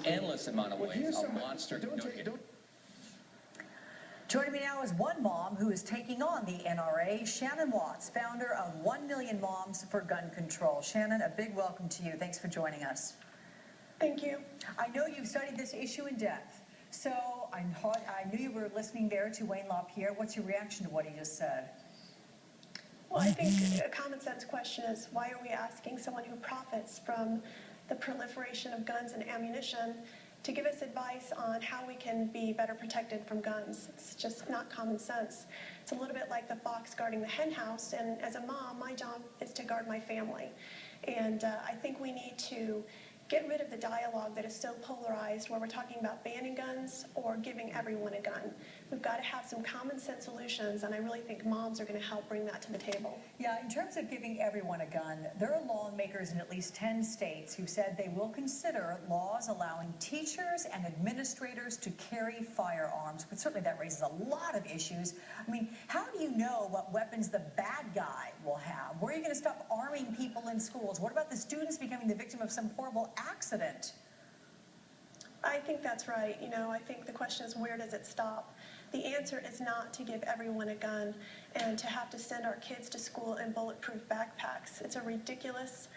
endless amount of ways a monster. Joining me now is one mom who is taking on the NRA, Shannon, founder of 1 Million Moms for Gun Control. Shannon, a big welcome to you. Thanks for joining us. Thank you. I know you've studied this issue in depth, so I knew you were listening there to Wayne LaPierre. What's your reaction to what he just said? Well, I think a common sense question is, why are we asking someone who profits from the proliferation of guns and ammunition to give us advice on how we can be better protected from guns? It's just not common sense. It's a little bit like the fox guarding the hen house, and as a mom, my job is to guard my family. And I think we need to get rid of the dialogue that is so polarized, where we're talking about banning guns or giving everyone a gun. We've got to have some common sense solutions, and I really think moms are going to help bring that to the table. Yeah, in terms of giving everyone a gun, there are lawmakers in at least 10 states who said they will consider laws allowing teachers and administrators to carry firearms, but certainly that raises a lot of issues. I mean, how do you know what weapons the bad guy will have? Where are you going to stop arming people in schools? What about the students becoming the victim of some horrible accident? I think that's right. You know, I think the question is, where does it stop? The answer is not to give everyone a gun and to have to send our kids to school in bulletproof backpacks. It's a ridiculous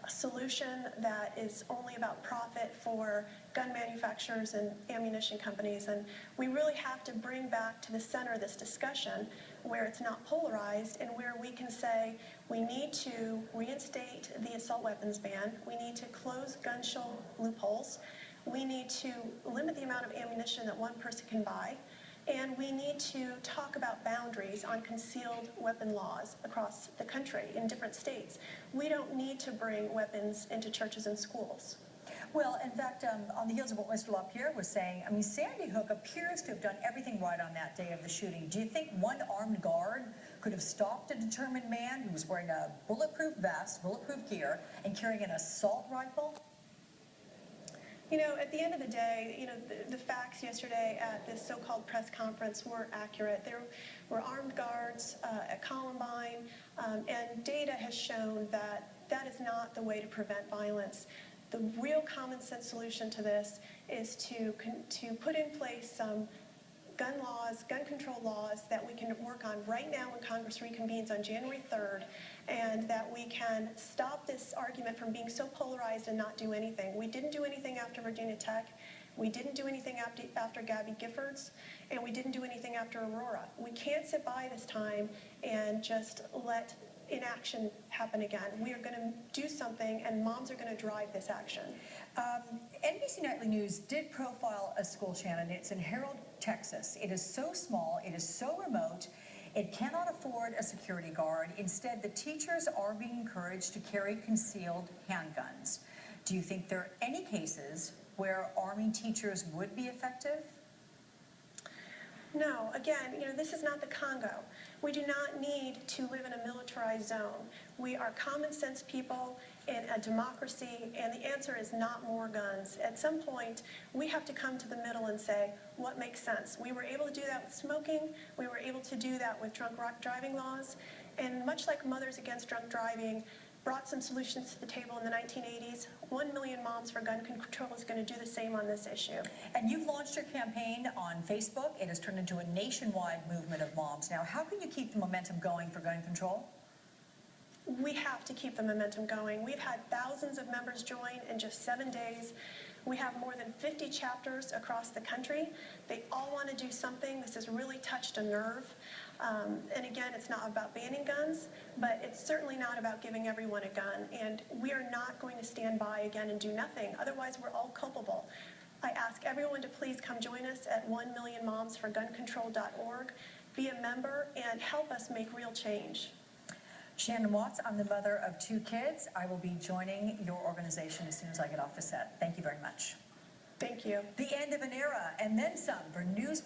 solution that is only about profit for gun manufacturers and ammunition companies. And we really have to bring back to the center of this discussion where it's not polarized and where we can say we need to reinstate the assault weapons ban, we need to close gun show loopholes, we need to limit the amount of ammunition that one person can buy, and we need to talk about boundaries on concealed weapon laws across the country in different states. We don't need to bring weapons into churches and schools. Well, in fact, on the heels of what Mr. LaPierre was saying, I mean, Sandy Hook appears to have done everything right on that day of the shooting. Do you think one armed guard could have stopped a determined man who was wearing a bulletproof vest, bulletproof gear, and carrying an assault rifle? You know, at the end of the day, you know, the facts yesterday at this so-called press conference were accurate. There were armed guards at Columbine, and data has shown that that is not the way to prevent violence. The real common sense solution to this is to put in place some gun laws, gun control laws that we can work on right now when Congress reconvenes on January 3rd, and that we can stop this argument from being so polarized and not do anything. We didn't do anything after Virginia Tech. We didn't do anything after Gabby Giffords, and we didn't do anything after Aurora. We can't sit by this time and just let inaction happen again. We are going to do something, and moms are going to drive this action. NBC Nightly News did profile a school, Shannon. It's in Harold, Texas. It is so small, it is so remote, it cannot afford a security guard. Instead, the teachers are being encouraged to carry concealed handguns. Do you think there are any cases where arming teachers would be effective? No, again, you know, this is not the Congo. We do not need to live in a militarized zone. We are common sense people in a democracy, and the answer is not more guns. At some point, we have to come to the middle and say, what makes sense? We were able to do that with smoking. We were able to do that with drunk driving laws. And much like Mothers Against Drunk Driving brought some solutions to the table in the 1980s, 1 Million Moms for Gun Control is going to do the same on this issue. And you've launched your campaign on Facebook. It has turned into a nationwide movement of moms. Now, how can you keep the momentum going for gun control? We have to keep the momentum going. We've had thousands of members join in just 7 days. We have more than 50 chapters across the country. They all want to do something. This has really touched a nerve. And again, it's not about banning guns, but it's certainly not about giving everyone a gun. And we are not going to stand by again and do nothing. Otherwise, we're all culpable. I ask everyone to please come join us at 1millionmomsforguncontrol.org. Be a member and help us make real change. Shannon Watts, I'm the mother of 2 kids. I will be joining your organization as soon as I get off the set. Thank you very much. Thank you. The end of an era, and then some for Newsweek.